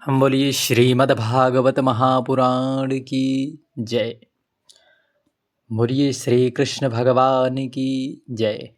हम बोलिए श्रीमद् भागवत महापुराण की जय। बोलिए श्री कृष्ण भगवान की जय।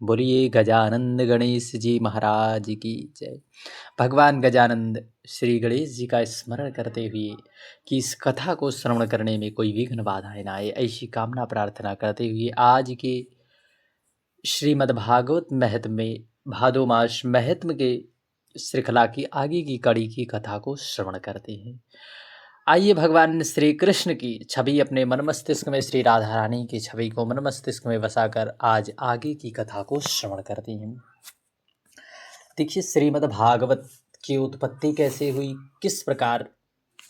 बोलिए गजानंद गणेश जी महाराज की जय। भगवान गजानंद श्री गणेश जी का स्मरण करते हुए कि इस कथा को श्रवण करने में कोई विघ्न बाधाएं ना आए, ऐसी कामना प्रार्थना करते हुए आज के श्रीमद् भागवत महत्म में भादो मास महत्म के श्रृंखला की आगे की कड़ी की कथा को श्रवण करते हैं। आइए भगवान श्री कृष्ण की छवि अपने मन मस्तिष्क में, श्री राधा रानी की छवि को मन मस्तिष्क में बसाकर आज आगे की कथा को श्रवण करते हैं। देखिए श्रीमद् भागवत की उत्पत्ति कैसे हुई, किस प्रकार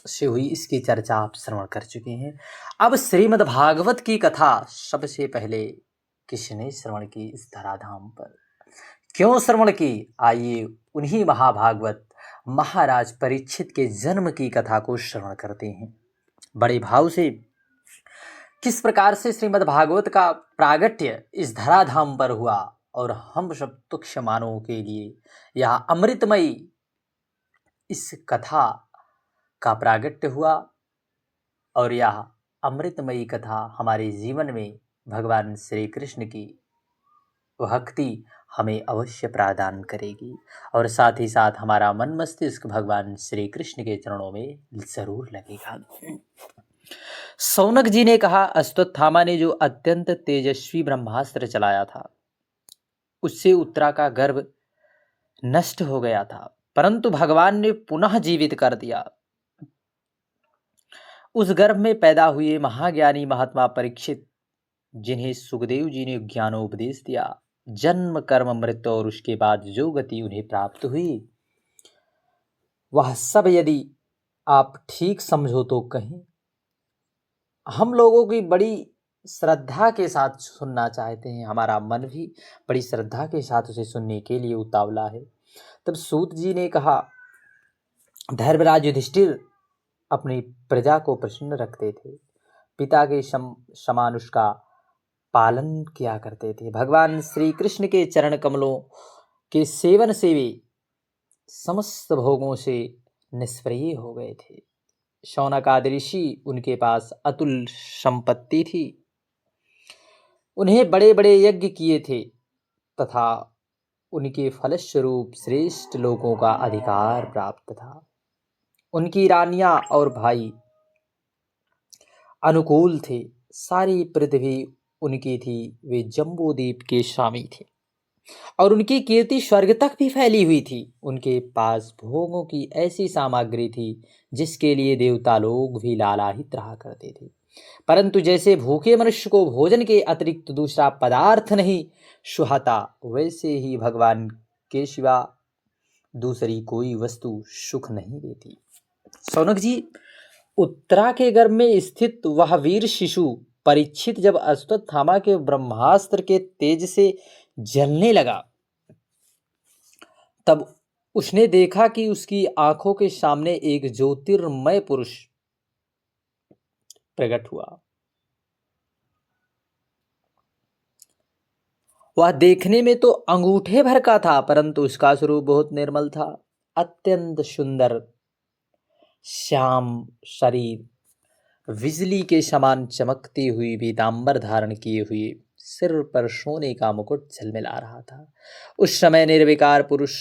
से हुई, इसकी चर्चा आप श्रवण कर चुके हैं। अब श्रीमद् भागवत की कथा सबसे पहले किसने श्रवण की इस धराधाम पर, क्यों श्रवण की, आइए उन्हीं महाभागवत महाराज परीक्षित के जन्म की कथा को श्रवण करते हैं। बड़े भाव से किस प्रकार से श्रीमद् भागवत का प्रागट्य इस धराधाम पर हुआ और हम सब तुच्छ मानवों के लिए यह अमृतमयी इस कथा का प्रागट्य हुआ और यह अमृतमयी कथा हमारे जीवन में भगवान श्री कृष्ण की भक्ति हमें अवश्य प्रदान करेगी और साथ ही साथ हमारा मन मस्तिष्क भगवान श्री कृष्ण के चरणों में जरूर लगेगा। सौनक जी ने कहा, अश्वत्थामा ने जो अत्यंत तेजस्वी ब्रह्मास्त्र चलाया था उससे उत्तरा का गर्भ नष्ट हो गया था, परंतु भगवान ने पुनः जीवित कर दिया। उस गर्भ में पैदा हुए महाज्ञानी महात्मा परीक्षित, जिन्हें सुखदेव जी ने ज्ञानोपदेश दिया, जन्म कर्म मृत्यु और उसके बाद जो गति उन्हें प्राप्त हुई वह सब यदि आप ठीक समझो तो कहें। हम लोगों की बड़ी श्रद्धा के साथ सुनना चाहते हैं, हमारा मन भी बड़ी श्रद्धा के साथ उसे सुनने के लिए उतावला है। तब सूत जी ने कहा, धर्मराज युधिष्ठिर अपनी प्रजा को प्रसन्न रखते थे, पिता के समान उसका पालन किया करते थे। भगवान श्री कृष्ण के चरण कमलों के सेवन से वे समस्त भोगों से निष्प्रिय हो गए थे। शौनक आदि ऋषि, उनके पास अतुल संपत्ति थी, उन्हें बड़े बड़े यज्ञ किए थे तथा उनके फलस्वरूप श्रेष्ठ लोगों का अधिकार प्राप्त था। उनकी रानियां और भाई अनुकूल थे, सारी पृथ्वी उनकी थी, वे जम्बूद्वीप के स्वामी थे और उनकी कीर्ति स्वर्ग तक भी फैली हुई थी। उनके पास भोगों की ऐसी सामग्री थी जिसके लिए देवता लोग भी लालायित रहा करते थे, परंतु जैसे भूखे मनुष्य को भोजन के अतिरिक्त दूसरा पदार्थ नहीं सुहाता, वैसे ही भगवान के सिवा दूसरी कोई वस्तु सुख नहीं देती। सौनक जी, उत्तरा के गर्भ में स्थित वह वीर शिशु परीक्षित जब अश्वत्थामा के ब्रह्मास्त्र के तेज से जलने लगा, तब उसने देखा कि उसकी आंखों के सामने एक ज्योतिर्मय पुरुष प्रकट हुआ। वह देखने में तो अंगूठे भर का था, परंतु उसका स्वरूप बहुत निर्मल था। अत्यंत सुंदर श्याम शरीर, बिजली के समान चमकती हुई पीतांबर धारण किए हुए, सिर पर सोने का मुकुट झलमिला रहा था। उस समय निर्विकार पुरुष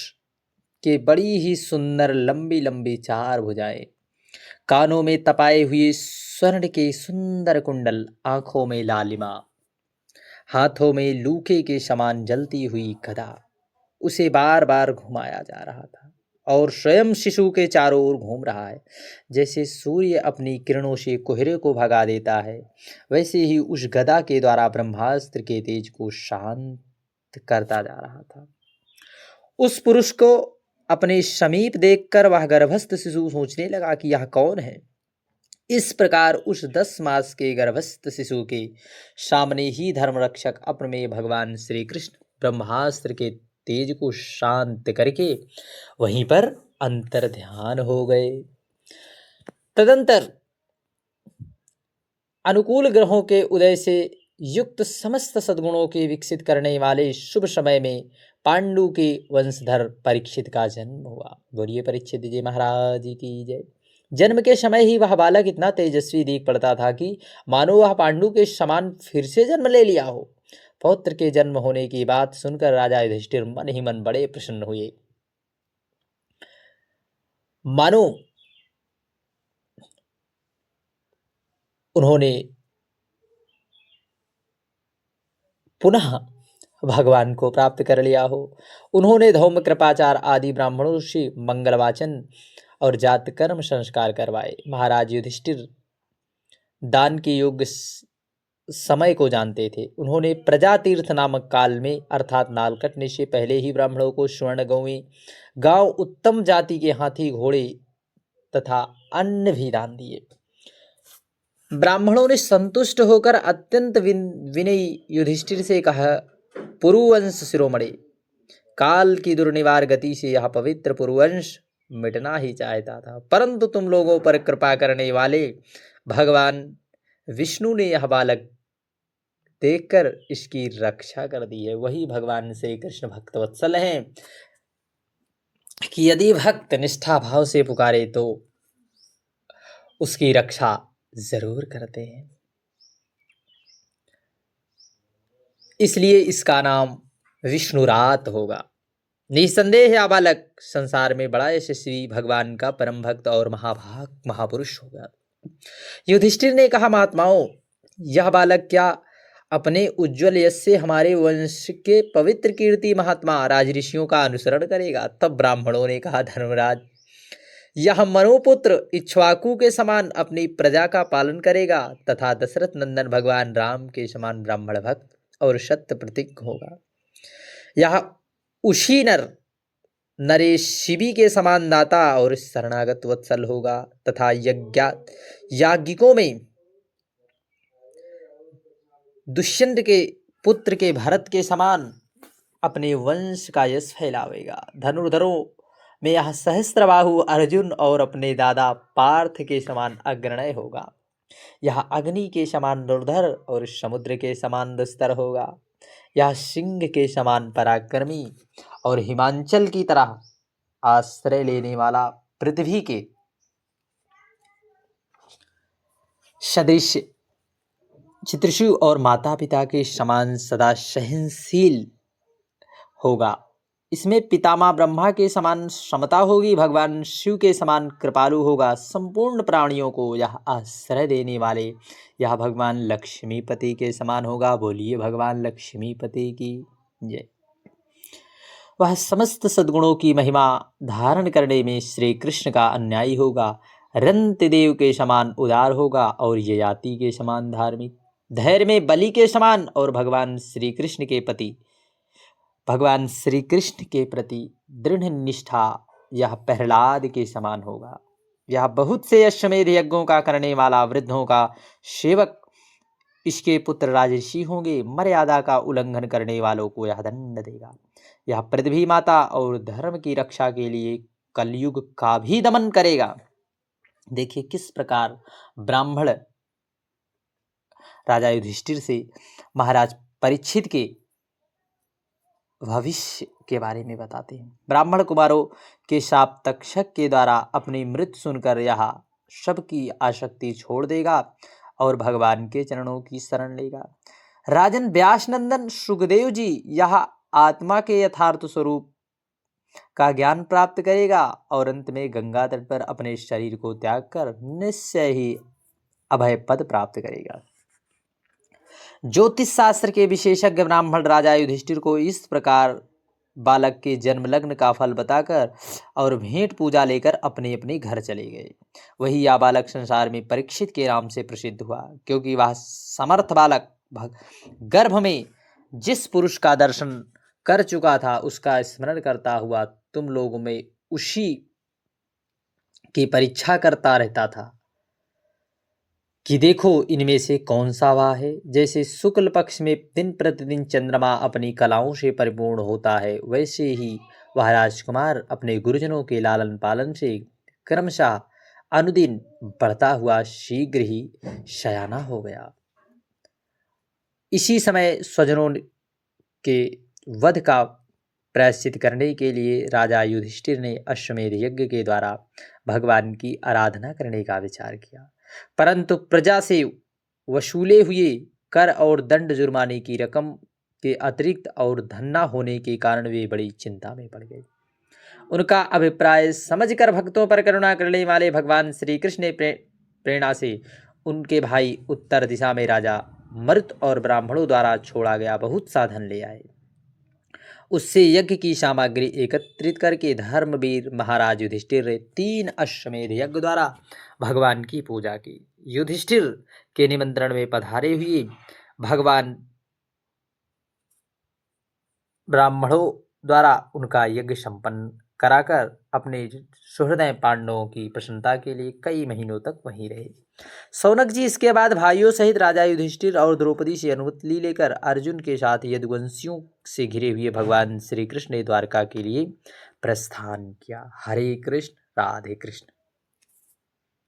के बड़ी ही सुंदर लंबी लंबी चार भुजाएं, कानों में तपाए हुए स्वर्ण के सुंदर कुंडल, आंखों में लालिमा, हाथों में लूके के समान जलती हुई गदा उसे बार बार घुमाया जा रहा था और स्वयं शिशु के चारों ओर घूम रहा है। जैसे सूर्य अपनी किरणों से कोहरे को भगा देता है, वैसे ही उस गदा के द्वारा ब्रह्मास्त्र के तेज को शांत करता जा रहा था। उस पुरुष को अपने समीप देखकर वह गर्भस्थ शिशु सोचने लगा कि यह कौन है। इस प्रकार उस 10 मास के गर्भस्थ शिशु के सामने ही धर्मरक्षक अपने भगवान श्री कृष्ण ब्रह्मास्त्र के तेज को शांत करके वहीं पर अंतर ध्यान हो गए। तदंतर अनुकूल ग्रहों के उदय से युक्त समस्त सद्गुणों के विकसित करने वाले शुभ समय में पांडु के वंशधर परीक्षित का जन्म हुआ। बोलिए परीक्षित जी महाराज की जय। जन्म के समय ही वह बालक इतना तेजस्वी दिख पड़ता था कि मानो वह पांडु के समान फिर से जन्म ले लिया हो। पौत्र के जन्म होने की बात सुनकर राजा युधिष्ठिर मन ही मन बड़े प्रसन्न हुए। मानो उन्होंने पुनः भगवान को प्राप्त कर लिया हो। उन्होंने धौम कृपाचार आदि ब्राह्मणों से मंगलवाचन और जात कर्म संस्कार करवाए। महाराज युधिष्ठिर दान के योग्य समय को जानते थे। उन्होंने प्रजा तीर्थ नामक काल में अर्थात नाल कटने से पहले ही ब्राह्मणों को स्वर्ण गौवें, गांव, उत्तम जाति के हाथी, घोड़े तथा अन्न भी दान दिए। ब्राह्मणों ने संतुष्ट होकर अत्यंत विनयी युधिष्ठिर से कहा, पुरुवंश शिरोमणि, काल की दुर्निवार गति से यह पवित्र पुरुवंश मिटना ही चाहता था, परंतु तुम लोगों पर कृपा करने वाले भगवान विष्णु ने यह बालक देखकर इसकी रक्षा कर दी है। वही भगवान श्री कृष्ण भक्त वत्सल हैं कि यदि भक्त निष्ठा भाव से पुकारे तो उसकी रक्षा जरूर करते हैं। इसलिए इसका नाम विष्णुरात होगा। निसंदेह यह बालक संसार में बड़ा यशस्वी भगवान का परम भक्त और महापुरुष होगा। युधिष्ठिर ने कहा, महात्माओं, यह बालक क्या अपने उज्ज्वल यश से हमारे वंश के पवित्र कीर्ति महात्मा राजऋषियों का अनुसरण करेगा? तब ब्राह्मणों ने कहा, धर्मराज, यह मनोपुत्र इक्ष्वाकु के समान अपनी प्रजा का पालन करेगा तथा दशरथ नंदन भगवान राम के समान ब्राह्मण भक्त और सत्य प्रतीक होगा। यह उशीनर नरेश शिवी के समान दाता और शरणागत वत्सल होगा तथा याज्ञिकों में दुष्यंत के पुत्र के भरत के समान अपने वंश का यश फैलावेगा। धनुर्धरों में यह सहस्त्रबाहु अर्जुन और अपने दादा पार्थ के समान अग्रणय होगा। यह अग्नि के समान दुर्धर और समुद्र के समान दुस्तर होगा। यह सिंह के समान पराक्रमी और हिमांचल की तरह आश्रय लेने वाला पृथ्वी के सदृश चित्रशु और माता पिता के समान सदा सहनशील होगा। इसमें पितामह ब्रह्मा के समान समता होगी, भगवान शिव के समान कृपालु होगा। संपूर्ण प्राणियों को यह आश्रय देने वाले यह भगवान लक्ष्मीपति के समान होगा। बोलिए भगवान लक्ष्मीपति की जय। वह समस्त सद्गुणों की महिमा धारण करने में श्री कृष्ण का अन्यायी होगा। रंतदेव के समान उदार होगा और ययाति के समान धार्मिक, धैर्य में बलि के समान और भगवान श्री कृष्ण के प्रति दृढ़ निष्ठा यह प्रहलाद के समान होगा। यह बहुत से अश्वमेध यज्ञों का करने वाला, वृद्धों का सेवक, इसके पुत्र राजर्षि होंगे। मर्यादा का उल्लंघन करने वालों को यह दंड देगा। यह पृथ्वी माता और धर्म की रक्षा के लिए कलयुग का भी दमन करेगा। देखिए किस प्रकार ब्राह्मण राजा युधिष्ठिर से महाराज परीक्षित के भविष्य के बारे में बताते हैं। ब्राह्मण कुमारों के शाप तक्षक के द्वारा अपनी मृत्यु सुनकर यह सबकी आसक्ति छोड़ देगा और भगवान के चरणों की शरण लेगा। राजन व्यास नंदन सुखदेव जी यह आत्मा के यथार्थ स्वरूप का ज्ञान प्राप्त करेगा और अंत में गंगा तट पर अपने शरीर को त्याग कर निश्चय ही अभय पद प्राप्त करेगा। ज्योतिष शास्त्र के विशेषज्ञ ब्राह्मण राजा युधिष्ठिर को इस प्रकार बालक के जन्म लग्न का फल बताकर और भेंट पूजा लेकर अपने अपने घर चले गए। वही यह बालक संसार में परीक्षित के नाम से प्रसिद्ध हुआ, क्योंकि वह समर्थ बालक गर्भ में जिस पुरुष का दर्शन कर चुका था उसका स्मरण करता हुआ तुम लोगों में उसी की परीक्षा करता रहता था कि देखो इनमें से कौन सा वह है। जैसे शुक्ल पक्ष में दिन प्रतिदिन चंद्रमा अपनी कलाओं से परिपूर्ण होता है, वैसे ही वह राजकुमार अपने गुरुजनों के लालन पालन से क्रमशः अनुदिन बढ़ता हुआ शीघ्र ही शयाना हो गया। इसी समय स्वजनों के वध का प्रायश्चित करने के लिए राजा युधिष्ठिर ने अश्वमेध यज्ञ के द्वारा भगवान की आराधना करने का विचार किया, परंतु प्रजा से वसूले हुए कर और दंड जुर्माने की रकम के अतिरिक्त और धन न होने के कारण वे बड़ी चिंता में पड़ गए। उनका अभिप्राय समझकर भक्तों पर करुणा करने वाले भगवान श्री कृष्ण ने प्रेरणा से उनके भाई उत्तर दिशा में राजा मरुत और ब्राह्मणों द्वारा छोड़ा गया बहुत सा धन ले आए। उससे यज्ञ की सामग्री एकत्रित करके धर्मवीर महाराज युधिष्ठिर ने 3 अश्वमेध यज्ञ द्वारा भगवान की पूजा की। युधिष्ठिर के निमंत्रण में पधारे हुए भगवान ब्राह्मणों द्वारा उनका यज्ञ संपन्न कराकर अपने सुहृदय पांडवों की प्रसन्नता के लिए कई महीनों तक वहीं रहे। सौनक जी इसके बाद भाइयों सहित राजा युधिष्ठिर और द्रौपदी से अनुमति लेकर अर्जुन के साथ यदुवंशियों से घिरे हुए भगवान श्री कृष्ण ने द्वारका के लिए प्रस्थान किया। हरे कृष्ण, राधे कृष्ण।